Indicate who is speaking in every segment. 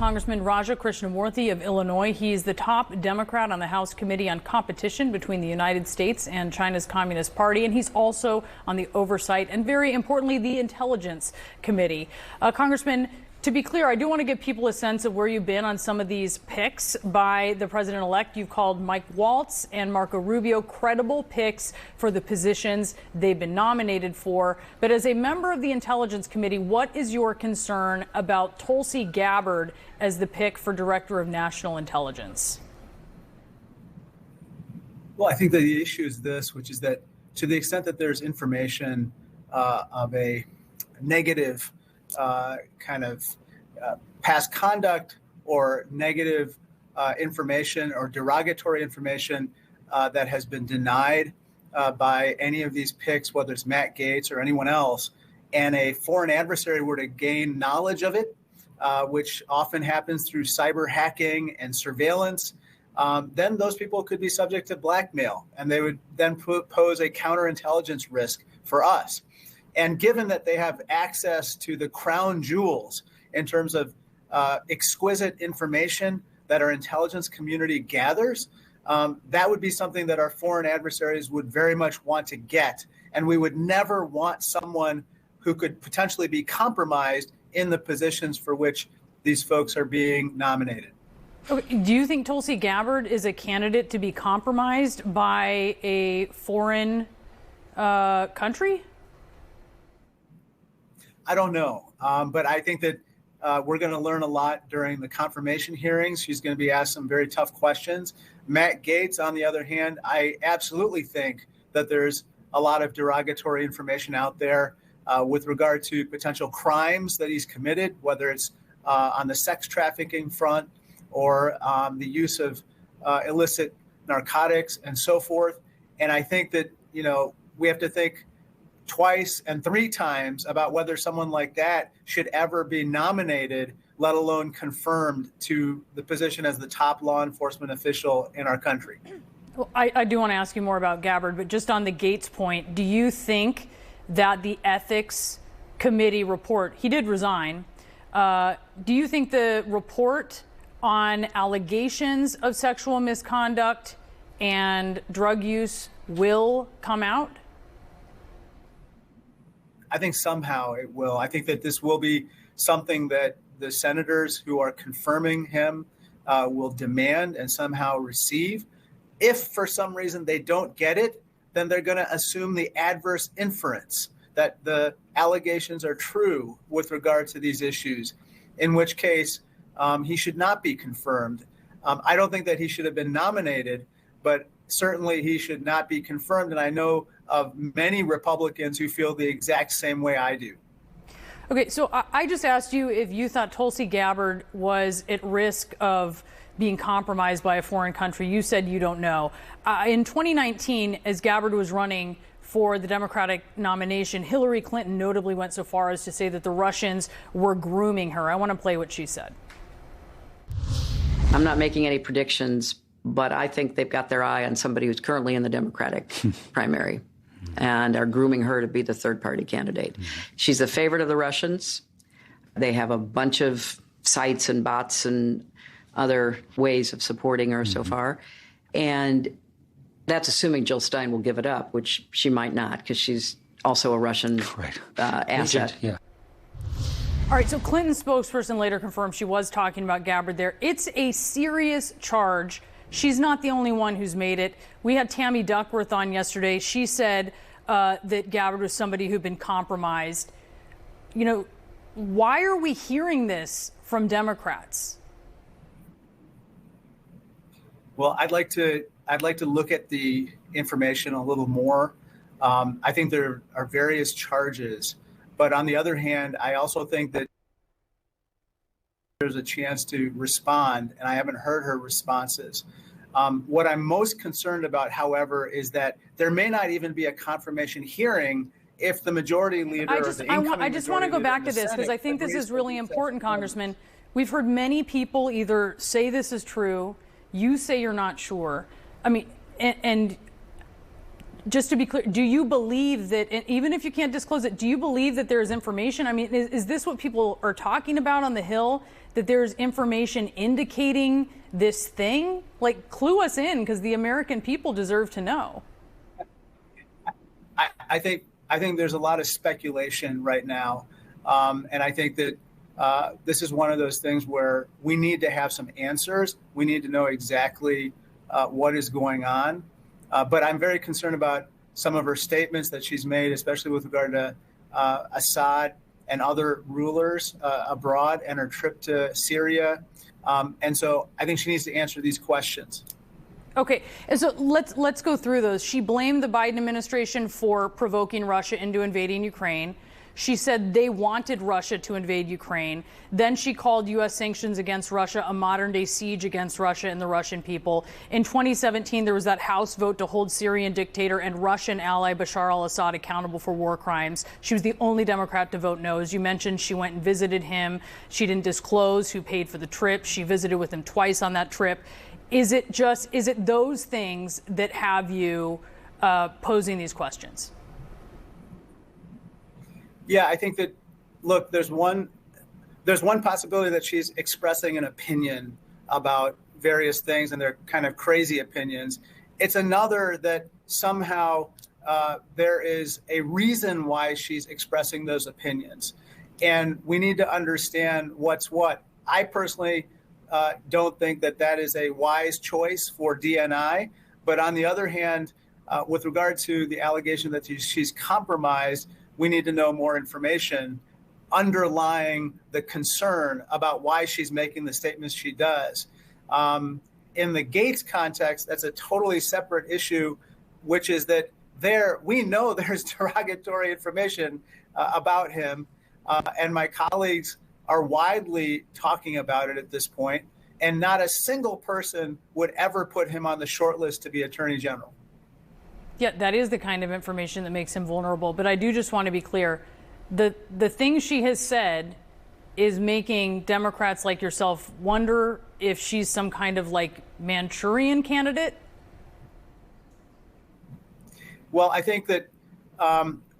Speaker 1: Congressman Raja Krishnamoorthi of Illinois. He's the top Democrat on the House Committee on Competition between the United States and China's Communist Party, and he's also on the Oversight and, very importantly, the Intelligence Committee. Congressman, to be clear, I do want to give people a sense of where you've been on some of these picks by the president-elect. You've called Mike Waltz and Marco Rubio credible picks for the positions they've been nominated for. But as a member of the Intelligence Committee, what is your concern about Tulsi Gabbard as the pick for Director of National Intelligence?
Speaker 2: Well, I think that the issue is this, which is that to the extent that there's information of a negative past conduct or negative information or derogatory information that has been denied by any of these picks, whether it's Matt Gaetz or anyone else, and a foreign adversary were to gain knowledge of it, which often happens through cyber hacking and surveillance, then those people could be subject to blackmail, and they would then pose a counterintelligence risk for us. And given that they have access to the crown jewels in terms of exquisite information that our intelligence community gathers, that would be something that our foreign adversaries would very much want to get. And we would never want someone who could potentially be compromised in the positions for which these folks are being nominated.
Speaker 1: Okay. Do you think Tulsi Gabbard is a candidate to be compromised by a foreign country?
Speaker 2: I don't know, but I think that we're going to learn a lot during the confirmation hearings. She's going to be asked some very tough questions. Matt Gaetz, on the other hand, I absolutely think that there's a lot of derogatory information out there with regard to potential crimes that he's committed, whether it's on the sex trafficking front or the use of illicit narcotics and so forth. And I think that, we have to think twice and three times about whether someone like that should ever be nominated, let alone confirmed to the position as the top law enforcement official in our country.
Speaker 1: Well, I do want to ask you more about Gabbard, but just on the Gaetz point, do you think that the Ethics Committee report, he did resign, do you think the report on allegations of sexual misconduct and drug use will come out?
Speaker 2: I think somehow it will. I think that this will be something that the senators who are confirming him will demand and somehow receive. If for some reason they don't get it, then they're going to assume the adverse inference that the allegations are true with regard to these issues, in which case he should not be confirmed. I don't think that he should have been nominated, but certainly he should not be confirmed. And I know of many Republicans who feel the exact same way I do.
Speaker 1: Okay, so I just asked you if you thought Tulsi Gabbard was at risk of being compromised by a foreign country. You said you don't know. In 2019, as Gabbard was running for the Democratic nomination, Hillary Clinton notably went so far as to say that the Russians were grooming her. I want to play what she said.
Speaker 3: I'm not making any predictions, but I think they've got their eye on somebody who's currently in the Democratic primary and are grooming her to be the third-party candidate. She's a favorite of the Russians. They have a bunch of sites and bots and other ways of supporting her so far. And that's assuming Jill Stein will give it up, which she might not, because she's also a Russian asset.
Speaker 4: Yeah.
Speaker 1: All right, so Clinton's spokesperson later confirmed she was talking about Gabbard there. It's a serious charge. She's not the only one who's made it. We had Tammy Duckworth on yesterday. She said that Gabbard was somebody who'd been compromised. Why are we hearing this from Democrats?
Speaker 2: Well, I'd like to look at the information a little more. I think there are various charges, but on the other hand, I also think that there's a chance to respond, and I haven't heard her responses. What I'm most concerned about, however, is that there may not even be a confirmation hearing if the majority leader
Speaker 1: I just want to go back to this because I think this is really important, Congressman. We've heard many people either say this is true, you say you're not sure. I mean, and just to be clear, do you believe that, even if you can't disclose it, do you believe that there is information? I mean, is this what people are talking about on the Hill, that there's information indicating this thing? Like, clue us in, because the American people deserve to know.
Speaker 2: I think there's a lot of speculation right now. And I think that this is one of those things where we need to have some answers. We need to know exactly what is going on. But I'm very concerned about some of her statements that she's made, especially with regard to Assad and other rulers abroad and her trip to Syria. And so I think she needs to answer these questions.
Speaker 1: Okay, and so let's go through those. She blamed the Biden administration for provoking Russia into invading Ukraine. She said they wanted Russia to invade Ukraine. Then she called U.S. sanctions against Russia a modern-day siege against Russia and the Russian people. In 2017, there was that House vote to hold Syrian dictator and Russian ally Bashar al-Assad accountable for war crimes. She was the only Democrat to vote no. As you mentioned, she went and visited him. She didn't disclose who paid for the trip. She visited with him twice on that trip. Is it those things that have you posing these questions?
Speaker 2: Yeah, I think that, look, there's one possibility that she's expressing an opinion about various things, and they're kind of crazy opinions. It's another that somehow there is a reason why she's expressing those opinions. And we need to understand what's what. I personally don't think that is a wise choice for DNI. But on the other hand, with regard to the allegation that she's compromised, we need to know more information underlying the concern about why she's making the statements she does. In the Gaetz context, that's a totally separate issue, which is that we know there's derogatory information about him, and my colleagues are widely talking about it at this point, and not a single person would ever put him on the short list to be Attorney General.
Speaker 1: Yeah, that is the kind of information that makes him vulnerable. But I do just want to be clear. The thing she has said is making Democrats like yourself wonder if she's some kind of like Manchurian candidate.
Speaker 2: Well, I think that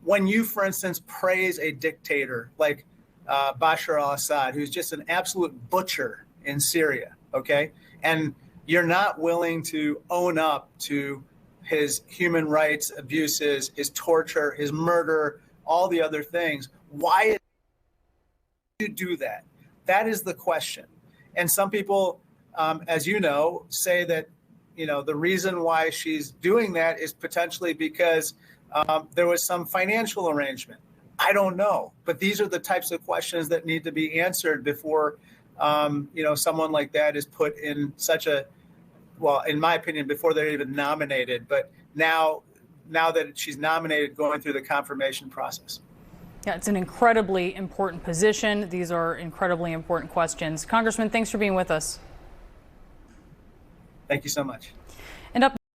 Speaker 2: when you, for instance, praise a dictator like Bashar al-Assad, who's just an absolute butcher in Syria, okay, and you're not willing to own up to his human rights abuses, his torture, his murder, all the other things. Why do you do that? That is the question. And some people, as you know, say that, the reason why she's doing that is potentially because there was some financial arrangement. I don't know. But these are the types of questions that need to be answered before, someone like that is put in such a, well, in my opinion, before they're even nominated, but now that she's nominated, going through the confirmation process.
Speaker 1: Yeah, it's an incredibly important position. These are incredibly important questions. Congressman, thanks for being with us.
Speaker 2: Thank you so much.
Speaker 1: And up